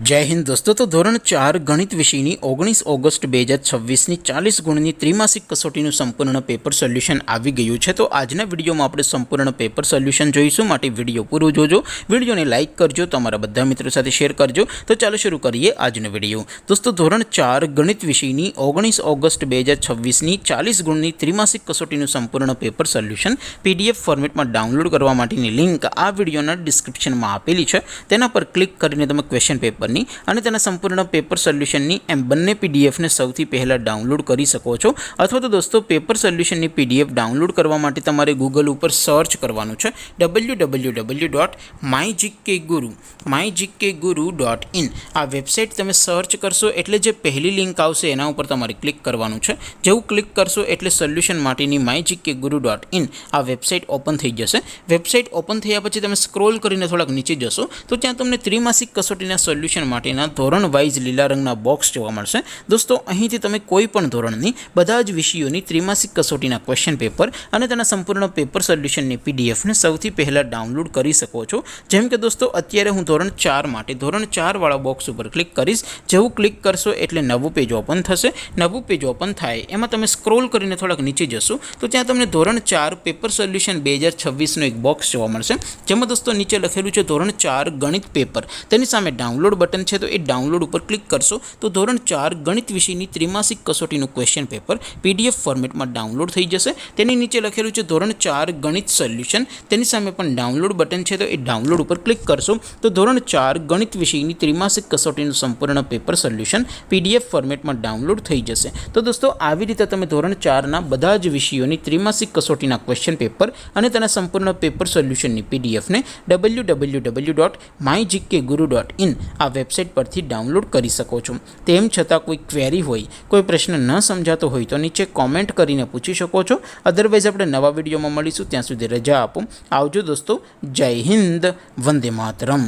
જય હિન્દ દોસ્તો। તો ધોરણ 4 ગણિત વિષયની 19 ઓગસ્ટ 2026ની 40 ગુણની ત્રિમાસિક કસોટીનું સંપૂર્ણ પેપર સોલ્યુશન આવી ગયું છે। તો આજના વિડીયોમાં આપણે સંપૂર્ણ પેપર સોલ્યુશન જોઈશું, માટે વિડીયો પૂરો જોજો, વિડીયોને લાઇક કરજો, તમારા બધા મિત્રો સાથે શેર કરજો। તો ચાલો શરૂ કરીએ આજનો વિડીયો। દોસ્તો ધોરણ 4 ગણિત વિષયની 19 ઓગસ્ટ 2026ની 40 ગુણની ત્રિમાસિક કસોટીનું સંપૂર્ણ પેપર સોલ્યુશન PDF ફોર્મેટમાં ડાઉનલોડ કરવા માટેની લિંક આ વિડીયોના ડિસ્ક્રિપ્શનમાં આપેલી છે। તેના પર ક્લિક કરીને તમે ક્વેશ્ચન પેપરની અને તેના સંપૂર્ણ પેપર સોલ્યુશનની એમ બંને પીડીએફને સૌથી પહેલાં ડાઉનલોડ કરી શકો છો। અથવા તો દોસ્તો પેપર સોલ્યુશનની પીડીએફ ડાઉનલોડ કરવા માટે તમારે ગૂગલ ઉપર સર્ચ કરવાનું છે www.mygkguru.in। આ વેબસાઇટ તમે સર્ચ કરશો એટલે જે પહેલી લિંક આવશે એના ઉપર તમારે ક્લિક કરવાનું છે। જેવું ક્લિક કરશો એટલે સોલ્યુશન માટેની mygkguru.in આ વેબસાઇટ ઓપન થઈ જશે। વેબસાઇટ ઓપન થયા પછી તમે સ્ક્રોલ કરીને થોડાક નીચે જશો તો ત્યાં તમને ત્રિમાસિક કસોટીના સોલ્યુશન માટેના ધોરણ વાઇઝ લીલા રંગના બોક્સ જોવા મળશે। દોસ્તો અહીંથી તમે કોઈ પણ ધોરણની બધા જ વિષયોની ત્રિમાસિક કસોટીના ક્વેશ્ચન પેપર અને તેના સંપૂર્ણ પેપર સોલ્યુશનની પીડીએફને સૌથી પહેલાં ડાઉનલોડ કરી શકો છો। જેમ કે દોસ્તો અત્યારે હું ધોરણ 4 માટે ધોરણ 4 વાળા બોક્સ ઉપર ક્લિક કરીશ। જેવું ક્લિક કરશો એટલે નવું પેજ ઓપન થશે। નવું પેજ ઓપન થાય એમાં તમે સ્ક્રોલ કરીને થોડાક નીચે જશો તો ત્યાં તમને ધોરણ 4 પેપર સોલ્યુશન 2026નો એક બોક્સ જોવા મળશે, જેમાં દોસ્તો નીચે લખેલું છે ધોરણ 4 ગણિત પેપર। તેની સામે ડાઉનલોડ બટન છે, તો એ ડાઉનલોડ ઉપર ક્લિક કરશો તો ધોરણ 4 ગણિત વિષયની ત્રિમાસિક કસોટીનું ક્વેશ્ચન પેપર PDF ફોર્મેટમાં ડાઉનલોડ થઈ જશે। તેની નીચે લખેલું છે ધોરણ 4 ગણિત સોલ્યુશન, તેની સામે પણ ડાઉનલોડ બટન છે, તો એ ડાઉનલોડ ઉપર ક્લિક કરશો તો ધોરણ 4 ગણિત વિષયની ત્રિમાસિક કસોટીનું સંપૂર્ણ પેપર સોલ્યુશન PDF ફોર્મેટમાં ડાઉનલોડ થઈ જશે। તો દોસ્તો આવી રીતે તમે ધોરણ 4ના બધા જ વિષયોની ત્રિમાસિક કસોટીના ક્વેશ્ચન પેપર અને તેના સંપૂર્ણ પેપર સોલ્યુશનની પીડીએફને www.mygkguru.in આ વેબસાઇટ પરથી ડાઉનલોડ કરી શકો છો। તેમ છતાં કોઈ ક્વેરી હોય, કોઈ પ્રશ્ન ન સમજાતો હોય તો નીચે કોમેન્ટ કરીને પૂછી શકો છો। અધરવાઇઝ આપણે નવા વિડીયોમાં મળીશું, ત્યાં સુધી રજા આપો। આવજો દોસ્તો, જય હિન્દ, વંદે માતરમ।